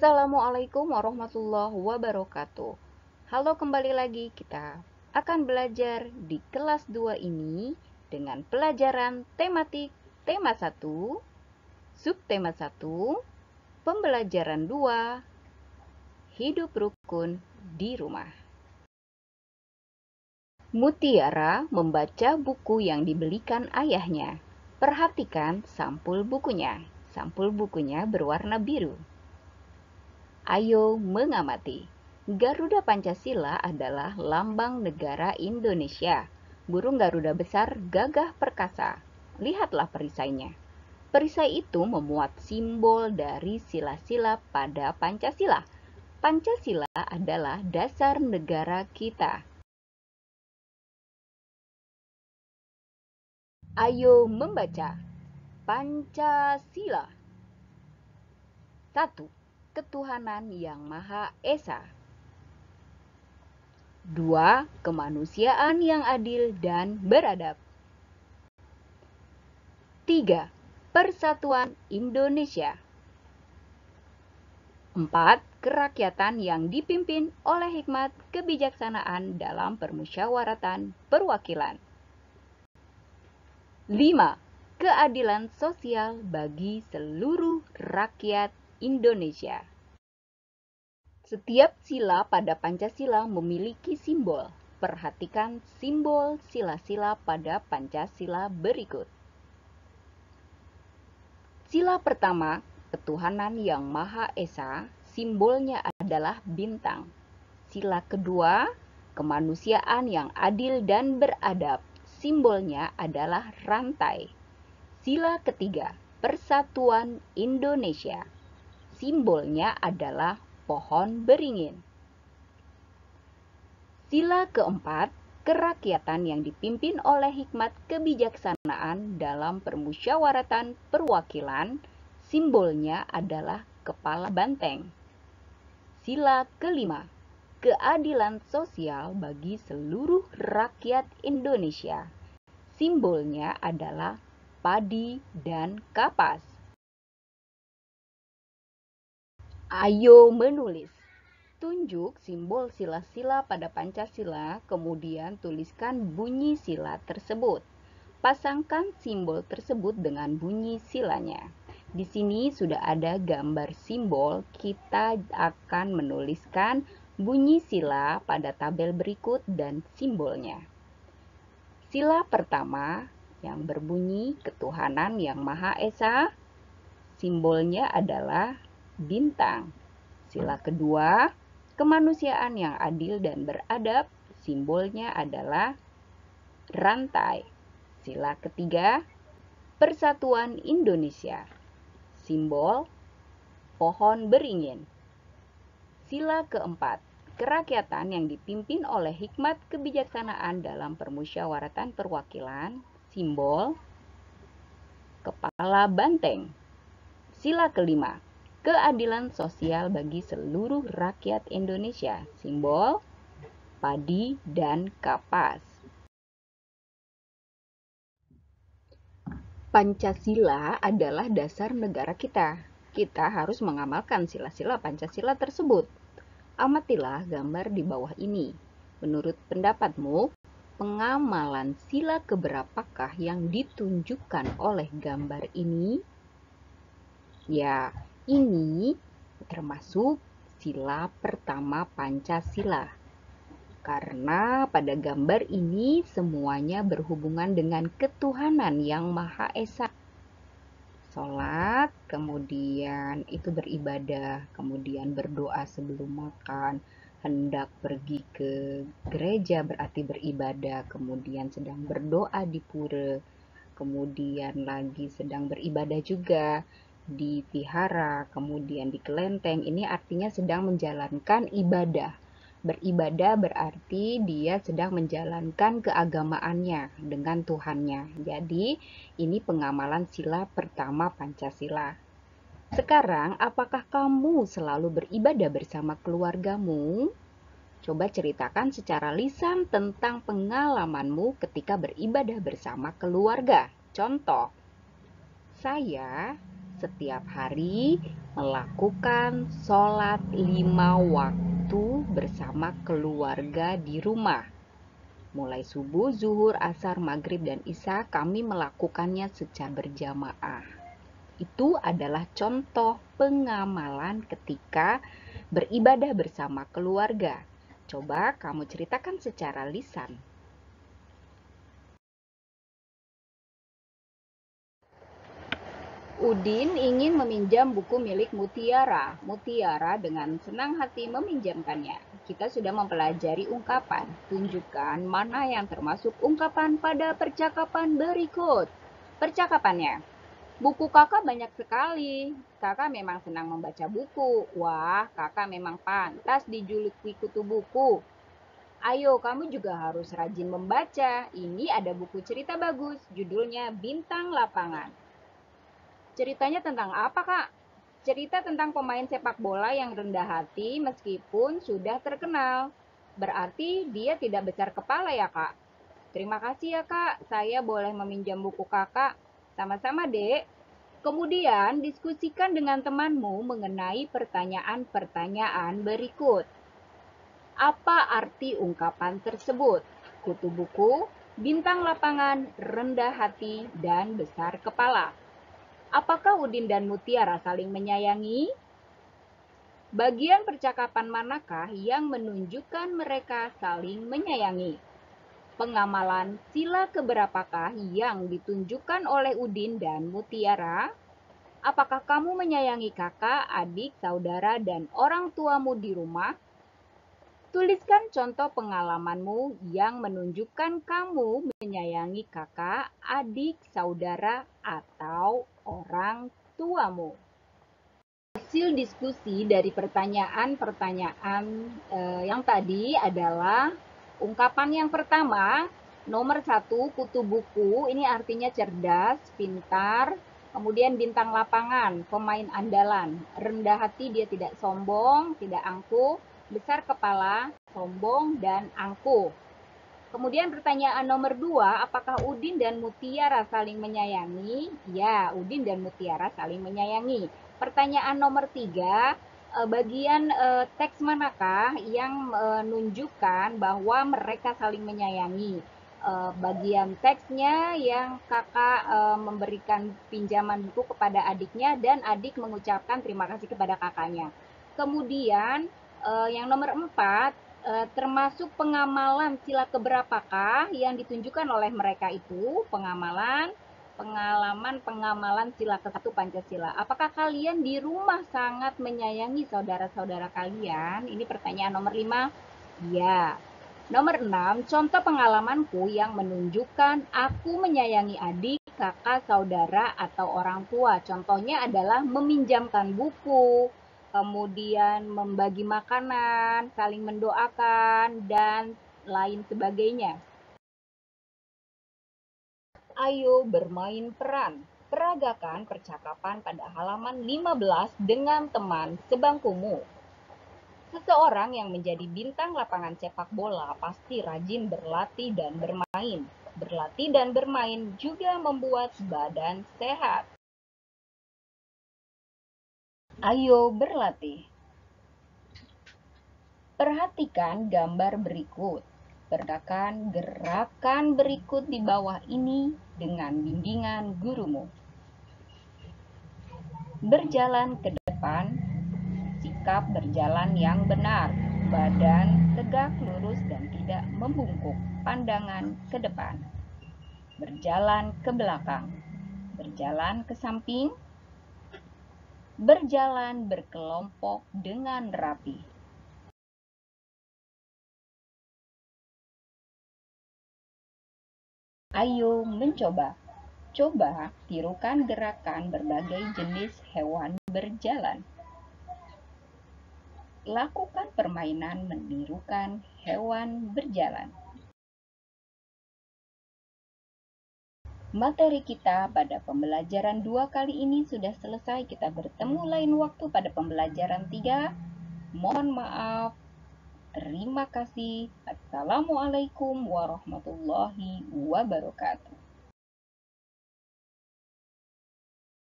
Assalamualaikum warahmatullahi wabarakatuh. Halo, kembali lagi kita akan belajar di kelas 2 ini dengan pelajaran tematik tema 1, subtema 1, pembelajaran 2, hidup rukun di rumah. Mutiara membaca buku yang dibelikan ayahnya. Perhatikan sampul bukunya. Sampul bukunya berwarna biru. Ayo mengamati. Garuda Pancasila adalah lambang negara Indonesia. Burung Garuda besar gagah perkasa. Lihatlah perisainya. Perisai itu memuat simbol dari sila-sila pada Pancasila. Pancasila adalah dasar negara kita. Ayo membaca. Pancasila. 1. Ketuhanan yang Maha Esa. 2. Kemanusiaan yang adil dan beradab. 3. Persatuan Indonesia. 4. Kerakyatan yang dipimpin oleh hikmat kebijaksanaan dalam permusyawaratan perwakilan. 5. Keadilan sosial bagi seluruh rakyat Indonesia. Setiap sila pada Pancasila memiliki simbol. Perhatikan simbol sila-sila pada Pancasila berikut. Sila pertama, ketuhanan yang Maha Esa, simbolnya adalah bintang. Sila kedua, kemanusiaan yang adil dan beradab, simbolnya adalah rantai. Sila ketiga, persatuan Indonesia, simbolnya adalah pohon beringin. Sila keempat, kerakyatan yang dipimpin oleh hikmat kebijaksanaan dalam permusyawaratan perwakilan, simbolnya adalah kepala banteng. Sila kelima, keadilan sosial bagi seluruh rakyat Indonesia, simbolnya adalah padi dan kapas. Ayo menulis. Tunjuk simbol sila-sila pada Pancasila, kemudian tuliskan bunyi sila tersebut. Pasangkan simbol tersebut dengan bunyi silanya. Di sini sudah ada gambar simbol, kita akan menuliskan bunyi sila pada tabel berikut dan simbolnya. Sila pertama yang berbunyi ketuhanan yang Maha Esa, simbolnya adalah bintang. Sila kedua, kemanusiaan yang adil dan beradab, simbolnya adalah rantai. Sila ketiga, persatuan Indonesia, simbol pohon beringin. Sila keempat, kerakyatan yang dipimpin oleh hikmat kebijaksanaan dalam permusyawaratan perwakilan, simbol kepala banteng. Sila kelima, keadilan sosial bagi seluruh rakyat Indonesia, simbol padi dan kapas. Pancasila adalah dasar negara kita. Kita harus mengamalkan sila-sila Pancasila tersebut. Amatilah gambar di bawah ini. Menurut pendapatmu, pengamalan sila keberapakah yang ditunjukkan oleh gambar ini? Ya, ini termasuk sila pertama Pancasila. Karena pada gambar ini semuanya berhubungan dengan ketuhanan yang Maha Esa. Sholat, kemudian itu beribadah, kemudian berdoa sebelum makan, hendak pergi ke gereja berarti beribadah, kemudian sedang berdoa di pura, kemudian lagi sedang beribadah juga di vihara, kemudian di kelenteng. Ini artinya sedang menjalankan ibadah. Beribadah berarti dia sedang menjalankan keagamaannya dengan Tuhannya. Jadi, ini pengamalan sila pertama Pancasila. Sekarang, apakah kamu selalu beribadah bersama keluargamu? Coba ceritakan secara lisan tentang pengalamanmu ketika beribadah bersama keluarga. Contoh, saya setiap hari melakukan sholat 5 waktu bersama keluarga di rumah. Mulai subuh, zuhur, asar, maghrib, dan isya kami melakukannya secara berjamaah. Itu adalah contoh pengamalan ketika beribadah bersama keluarga. Coba kamu ceritakan secara lisan. Udin ingin meminjam buku milik Mutiara. Mutiara dengan senang hati meminjamkannya. Kita sudah mempelajari ungkapan. Tunjukkan mana yang termasuk ungkapan pada percakapan berikut. Percakapannya. Buku kakak banyak sekali. Kakak memang senang membaca buku. Wah, kakak memang pantas dijuluki kutu buku. Ayo, kamu juga harus rajin membaca. Ini ada buku cerita bagus. Judulnya Bintang Lapangan. Ceritanya tentang apa, Kak? Cerita tentang pemain sepak bola yang rendah hati meskipun sudah terkenal. Berarti dia tidak besar kepala ya, Kak? Terima kasih ya, Kak. Saya boleh meminjam buku Kakak. Sama-sama, Dek. Kemudian, diskusikan dengan temanmu mengenai pertanyaan-pertanyaan berikut. Apa arti ungkapan tersebut? Kutu buku, bintang lapangan, rendah hati, dan besar kepala. Apakah Udin dan Mutiara saling menyayangi? Bagian percakapan manakah yang menunjukkan mereka saling menyayangi? Pengamalan sila keberapakah yang ditunjukkan oleh Udin dan Mutiara? Apakah kamu menyayangi kakak, adik, saudara, dan orang tuamu di rumah? Tuliskan contoh pengalamanmu yang menunjukkan kamu menyayangi kakak, adik, saudara, atau orang tuamu. Hasil diskusi dari pertanyaan-pertanyaan yang tadi adalah ungkapan yang pertama, nomor 1, kutu buku, ini artinya cerdas, pintar. Kemudian bintang lapangan, pemain andalan, rendah hati, dia tidak sombong, tidak angkuh, besar kepala, sombong, dan angkuh. Kemudian pertanyaan nomor 2, apakah Udin dan Mutiara saling menyayangi? Ya, Udin dan Mutiara saling menyayangi. Pertanyaan nomor 3, bagian teks manakah yang menunjukkan bahwa mereka saling menyayangi? Bagian teksnya yang kakak memberikan pinjaman buku kepada adiknya dan adik mengucapkan terima kasih kepada kakaknya. Kemudian yang nomor 4, termasuk pengamalan sila keberapakah yang ditunjukkan oleh mereka itu? Pengamalan sila ke-1 Pancasila. Apakah kalian di rumah sangat menyayangi saudara-saudara kalian? Ini pertanyaan nomor 5. Ya. Nomor 6, contoh pengalamanku yang menunjukkan aku menyayangi adik, kakak, saudara, atau orang tua. Contohnya adalah meminjamkan buku, kemudian membagi makanan, saling mendoakan, dan lain sebagainya. Ayo bermain peran. Peragakan percakapan pada halaman 15 dengan teman sebangkumu. Seseorang yang menjadi bintang lapangan sepak bola pasti rajin berlatih dan bermain. Berlatih dan bermain juga membuat badan sehat. Ayo berlatih. Perhatikan gambar berikut. Kerjakan gerakan berikut di bawah ini dengan bimbingan gurumu. Berjalan ke depan, sikap berjalan yang benar, badan tegak lurus dan tidak membungkuk, pandangan ke depan. Berjalan ke belakang, berjalan ke samping, berjalan berkelompok dengan rapi. Ayo mencoba. Coba tirukan gerakan berbagai jenis hewan berjalan. Lakukan permainan menirukan hewan berjalan. Materi kita pada pembelajaran 2 kali ini sudah selesai. Kita bertemu lain waktu pada pembelajaran 3. Mohon maaf. Terima kasih. Assalamualaikum warahmatullahi wabarakatuh.